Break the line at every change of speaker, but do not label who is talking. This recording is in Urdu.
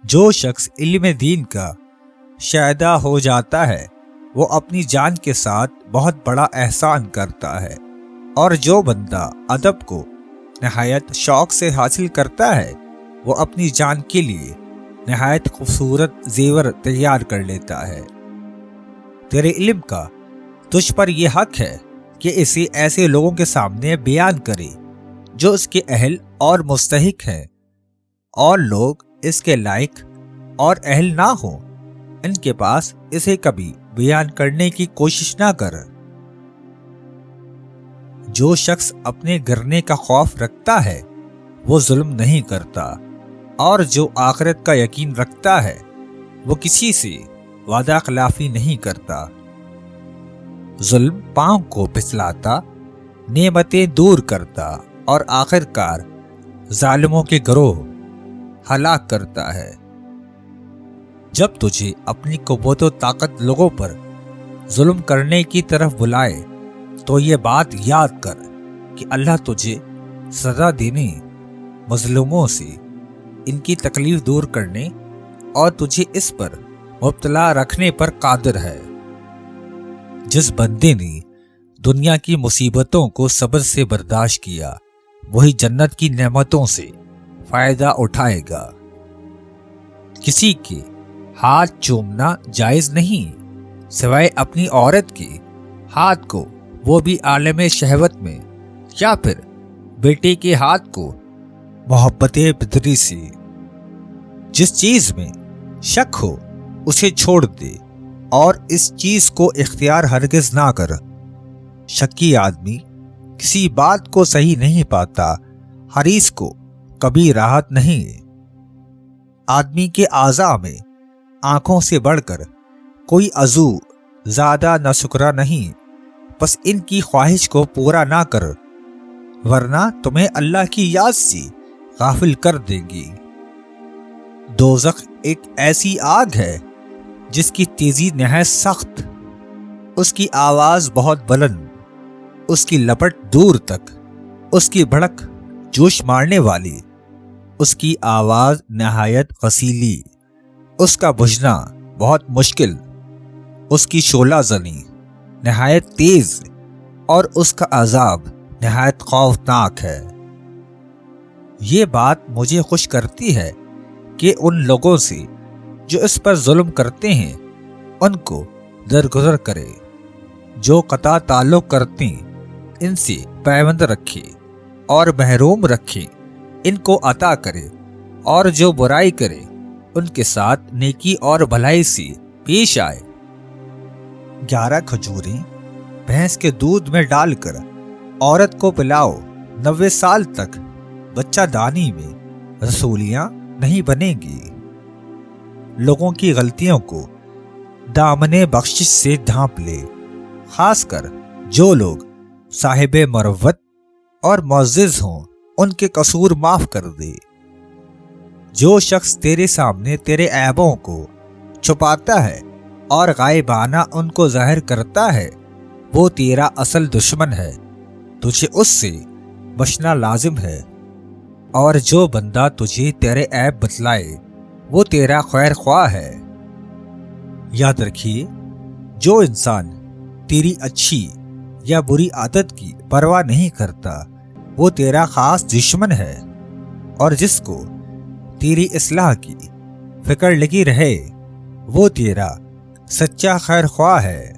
جو شخص علم دین کا شائدہ ہو جاتا ہے وہ اپنی جان کے ساتھ بہت بڑا احسان کرتا ہے، اور جو بندہ ادب کو نہایت شوق سے حاصل کرتا ہے وہ اپنی جان کے لیے نہایت خوبصورت زیور تیار کر لیتا ہے۔ تیرے علم کا تجھ پر یہ حق ہے کہ اسے ایسے لوگوں کے سامنے بیان کرے جو اس کے اہل اور مستحق ہیں، اور لوگ اس کے لائق اور اہل نہ ہوں ان کے پاس اسے کبھی بیان کرنے کی کوشش نہ کر۔ جو شخص اپنے گرنے کا خوف رکھتا ہے وہ ظلم نہیں کرتا، اور جو آخرت کا یقین رکھتا ہے وہ کسی سے وعدہ خلافی نہیں کرتا۔ ظلم پاؤں کو پھسلاتا، نعمتیں دور کرتا، اور آخر کار ظالموں کے گروہ ہلاک کرتا ہے۔ جب تجھے اپنی قوت و طاقت لوگوں پر ظلم کرنے کی طرف بلائے تو یہ بات یاد کر کہ اللہ تجھے سزا دینے، مظلوموں سے ان کی تکلیف دور کرنے اور تجھے اس پر مبتلا رکھنے پر قادر ہے۔ جس بندے نے دنیا کی مصیبتوں کو صبر سے برداشت کیا وہی جنت کی نعمتوں سے فائدہ اٹھائے گا۔ کسی کے ہاتھ چومنا جائز نہیں سوائے اپنی عورت کے ہاتھ کو، وہ بھی عالم شہوت میں، یا پھر بیٹے کے ہاتھ کو محبت بدری سے۔ جس چیز میں شک ہو اسے چھوڑ دے، اور اس چیز کو اختیار ہرگز نہ کر۔ شکی آدمی کسی بات کو صحیح نہیں پاتا، حریص کو کبھی راحت نہیں۔ آدمی کے اعضاء میں آنکھوں سے بڑھ کر کوئی عضو زیادہ ناشکرا نہیں، بس ان کی خواہش کو پورا نہ کر ورنہ تمہیں اللہ کی یاد سے غافل کر دیں گی۔ دوزخ ایک ایسی آگ ہے جس کی تیزی نہایت سخت، اس کی آواز بہت بلند، اس کی لپٹ دور تک، اس کی بھڑک جوش مارنے والی، اس کی آواز نہایت غسیلی، اس کا بجھنا بہت مشکل، اس کی شعلہ زنی نہایت تیز، اور اس کا عذاب نہایت خوفناک ہے۔ یہ بات مجھے خوش کرتی ہے کہ ان لوگوں سے جو اس پر ظلم کرتے ہیں ان کو درگزر کرے، جو قطع تعلق کرتے ان سے پیوند رکھے اور محروم رکھے ان کو عطا کرے، اور جو برائی کرے ان کے ساتھ نیکی اور بھلائی سے پیش آئے۔ 11 کھجوریں بھینس کے دودھ میں ڈال کر عورت کو پلاؤ، 90 سال تک بچہ دانی میں رسولیاں نہیں بنے گی۔ لوگوں کی غلطیوں کو دامن بخشش سے ڈھانپ لے، خاص کر جو لوگ صاحب مروت اور معزز ہوں ان کے قصور معاف کر دے۔ جو شخص تیرے سامنے تیرے عیبوں کو چھپاتا ہے اور غائبانہ ان کو ظاہر کرتا ہے وہ تیرا اصل دشمن ہے، تجھے اس سے بچنا لازم ہے۔ اور جو بندہ تجھے تیرے عیب بتلائے وہ تیرا خیر خواہ ہے۔ یاد رکھیے، جو انسان تیری اچھی یا بری عادت کی پرواہ نہیں کرتا وہ تیرا خاص دشمن ہے، اور جس کو تیری اصلاح کی فکر لگی رہے وہ تیرا سچا خیر خواہ ہے۔